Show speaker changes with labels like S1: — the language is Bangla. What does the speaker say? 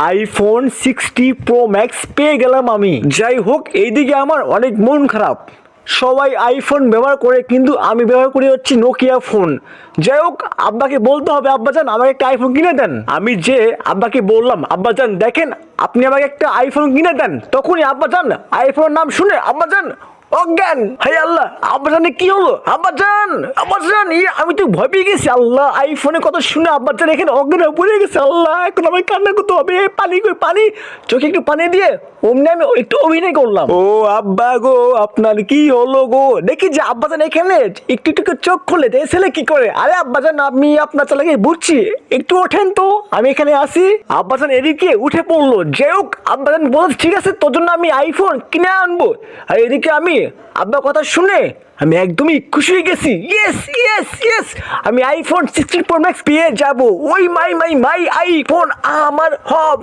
S1: আইফোন 60 প্রো ম্যাক্স পেয়ে গেলাম আমি। যাই হোক, এইদিকে আমার অনেক মন খারাপ। সবাই আইফোন ব্যবহার করে, কিন্তু আমি ব্যবহার করি হচ্ছে নোকিয়া ফোন। যাই হোক, আব্বাকে বলতে হবে, আব্বাজান আমাকে একটা আইফোন কিনে দেন। আমি যে আব্বাকে বললাম, আব্বাজান দেখেন আপনি আমাকে একটা আইফোন কিনে দেন, তখনই আব্বাজান আইফোনের নাম শুনে আব্বাজান অজ্ঞান। হাই আল্লাহ, আব্বাজানে কি হলো? আব্বাজান, আব্বাজান আমি তো ভয় পেয়ে গেছি। আল্লাহ, আইফোনে কথা শুনে আব্বাজান এখানে অজ্ঞান হয়ে পড়ে গেছে। আল্লাহ, এখন আমাকে কান্না করতে হবে। পানি কই, পানি, চোখে একটু পানি দিয়ে অমনি আমি একটু অভিনয় করলাম। ও আব্বা গো, আপনার কি হলো গো? দেখি যে আব্বাজান এখানে একটু একটু করে চোখ খুলে দেয়, ছেলে কি করে? আরে আব্বাজান, আমি আপনার চালাকে বুঝছি, একটু ওঠেন তো, আমি এখানে আসি। আব্বাজান এদিকে উঠে পড়লো। যাই হোক, আব্বাজান বলছে ঠিক আছে, তোর জন্য আমি আইফোন কিনে আনবো। আর এদিকে আমি আব্বার কথা শুনে আমি একদমই খুশি হয়ে গেছি। ইয়েস ইয়েস ইয়েস, আমি আইফোন 16 প্রো ম্যাক্স পেয়ে যাবো। ওই মাই আইফোন আমার হবে।